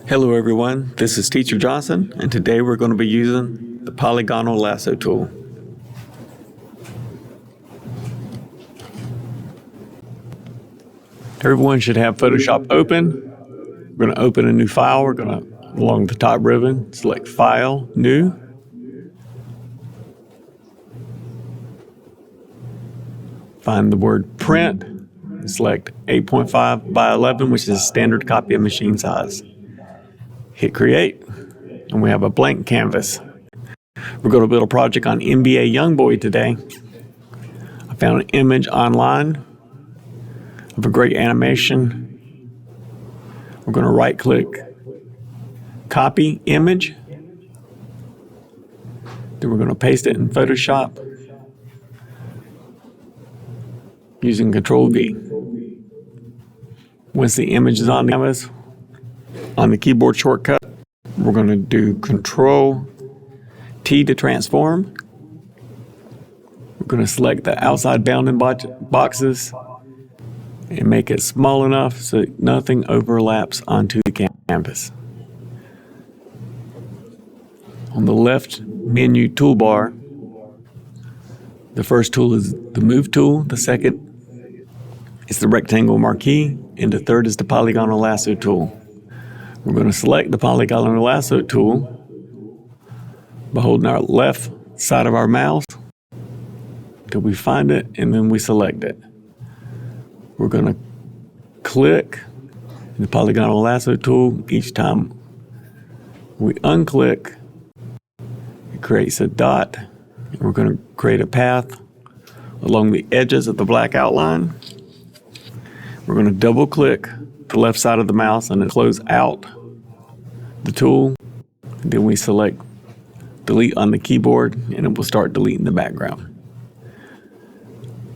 Hello everyone, this is Teacher Johnson, and today we're going to be using the Polygonal Lasso Tool. Everyone should have Photoshop open. We're going to open a new file. We're going to, along the top ribbon, select File, New. Find the word Print, select 8.5 by 11, which is a standard copy of machine size. Hit Create, and we have a blank canvas. We're going to build a project on NBA Youngboy today. I found an image online of a great animation. We're going to right-click, Copy Image. Then we're going to paste it in Photoshop using Control-V. Once the image is on the canvas, on the keyboard shortcut, we're going to do Control-T to transform. We're going to select the outside bounding boxes and make it small enough so nothing overlaps onto the canvas. On the left menu toolbar, the first tool is the Move tool, the second is the Rectangle Marquee, and the third is the Polygonal Lasso tool. We're going to select the Polygonal Lasso tool by holding our left side of our mouse until we find it, and then we select it. We're going to click the Polygonal Lasso tool each time we unclick. It creates a dot, and we're going to create a path along the edges of the black outline. We're going to double click the left side of the mouse and then close out the tool. And then we select delete on the keyboard, and it will start deleting the background.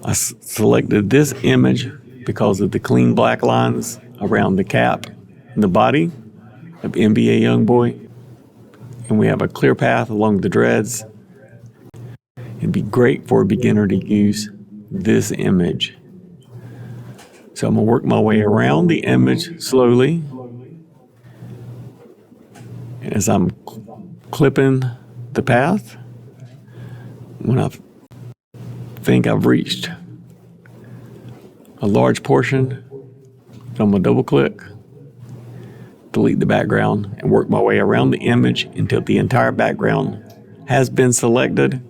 I selected this image because of the clean black lines around the cap and the body of NBA Youngboy. And we have a clear path along the dreads. It'd be great for a beginner to use this image. So I'm going to work my way around the image slowly. As I'm clipping the path, when I think I've reached a large portion, so I'm going to double click, delete the background, and work my way around the image until the entire background has been selected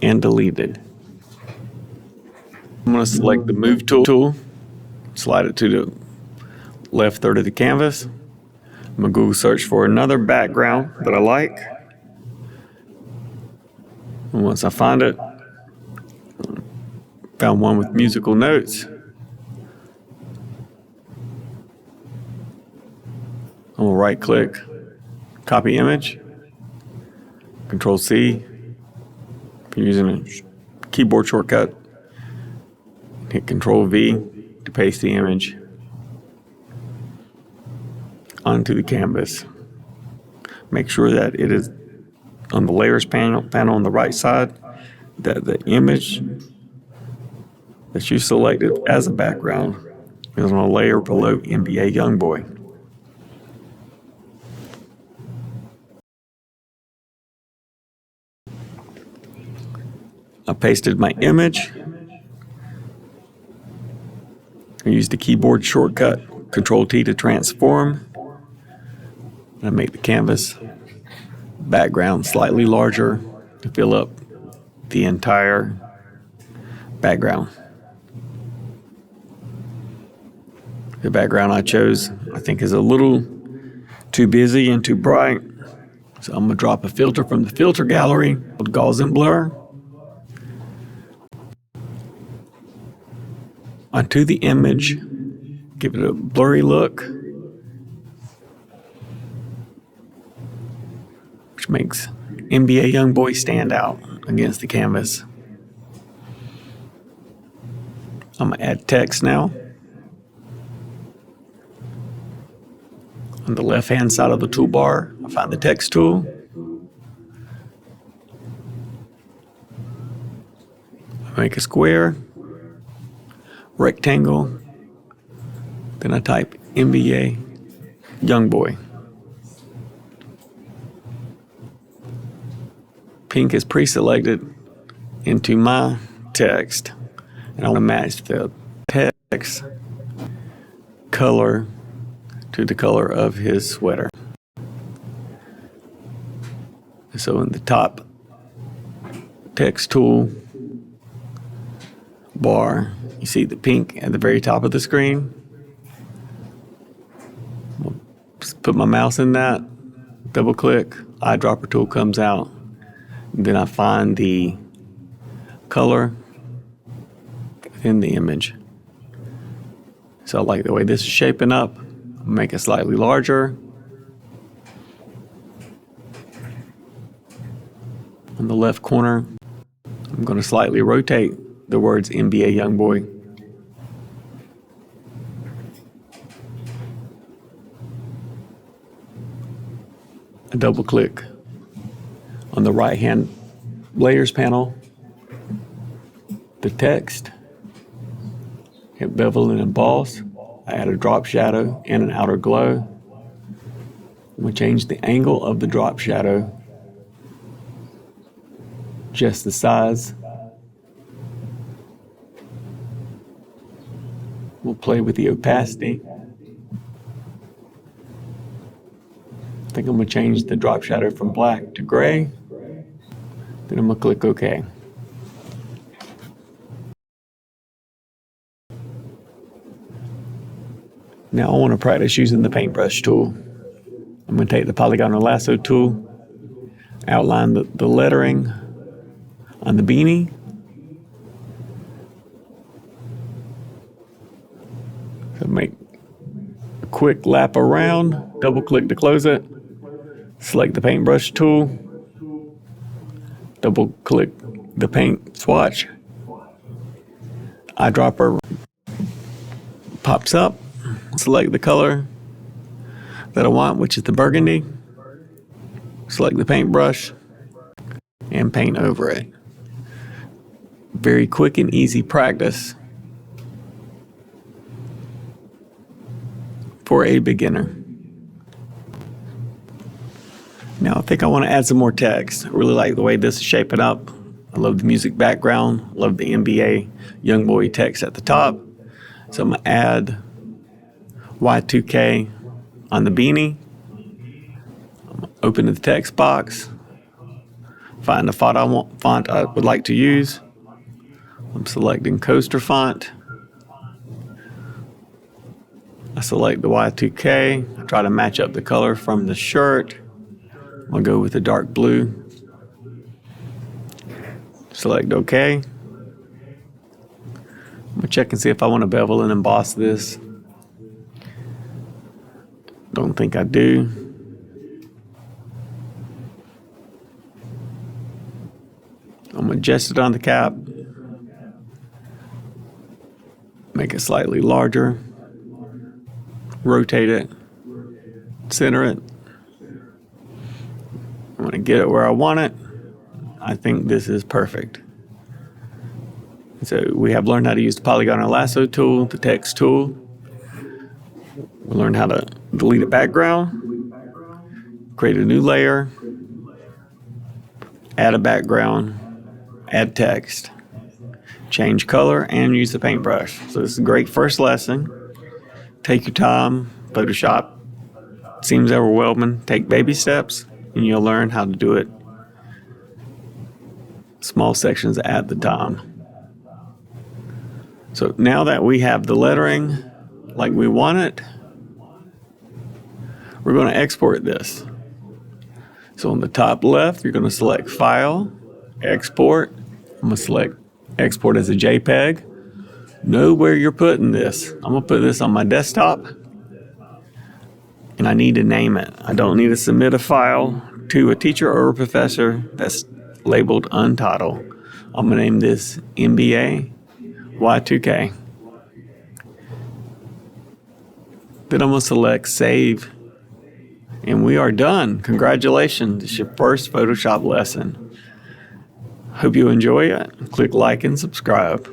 and deleted. I'm going to select the Move tool, slide it to the left third of the canvas. I'm going to go search for another background that I like. And once I find it, found one with musical notes, I'm going to right click, copy image, Control C. If you're using a keyboard shortcut, hit Control V to paste the image onto the canvas. Make sure that it is on the layers panel on the right side, that the image that you selected as a background is on a layer below NBA Youngboy. I pasted my image. I used the keyboard shortcut Control-T to transform. I make the canvas background slightly larger to fill up the entire background. The background I chose, I think, is a little too busy and too bright. So I'm going to drop a filter from the filter gallery called Gaussian Blur onto the image, give it a blurry look, which makes NBA Youngboy stand out against the canvas. I'm going to add text now. On the left-hand side of the toolbar, I find the text tool. I make a square, rectangle, then I type NBA Youngboy. Pink is pre-selected into my text, and I want to match the text color to the color of his sweater. So in the top text tool bar, you see the pink at the very top of the screen. Just put my mouse in that, double click, eyedropper tool comes out. Then I find the color within the image. So I like the way this is shaping up. Make it slightly larger. On the left corner, I'm going to slightly rotate the words NBA Youngboy. I double click on the right hand layers panel, the text, hit bevel and emboss. I add a drop shadow and an outer glow. I'm going to change the angle of the drop shadow, just the size. We'll play with the opacity. I think I'm going to change the drop shadow from black to gray. Then I'm going to click OK. Now I want to practice using the paintbrush tool. I'm going to take the Polygonal Lasso Tool, outline the lettering on the beanie. So make a quick lap around, double click to close it, select the paintbrush tool, double click the paint swatch, eyedropper pops up, select the color that I want, which is the burgundy, select the paintbrush, and paint over it. Very quick and easy practice for a beginner. Now I think I want to add some more text. I really like the way this is shaping up. I love the music background, love the NBA Youngboy text at the top. So I'm going to add Y2K on the beanie. Open the text box, find the font I would like to use. I'm selecting coaster font. I select the Y2K. I try to match up the color from the shirt. I'll go with the dark blue. Select OK. I'm going to check and see if I want to bevel and emboss this. Don't think I do. I'm going to adjust it on the cap. Make it slightly larger. Rotate it. Center it. I want to get it where I want it. I think this is perfect. So we have learned how to use the Polygonal Lasso tool, the text tool. We learned how to delete a background, create a new layer, add a background, add text, change color, and use the paintbrush. So this is a great first lesson. Take your time. Photoshop seems overwhelming. Take baby steps, and you'll learn how to do it small sections at the time. So now that we have the lettering like we want it, we're going to export this. So on the top left, you're going to select File, Export. I'm going to select Export as a JPEG. Know where you're putting this. I'm going to put this on my desktop, and I need to name it. I don't need to submit a file to a teacher or a professor that's labeled Untitled. I'm going to name this NBA Y2K. Then I'm going to select Save. And we are done. Congratulations. It's your first Photoshop lesson. Hope you enjoy it. Click like and subscribe.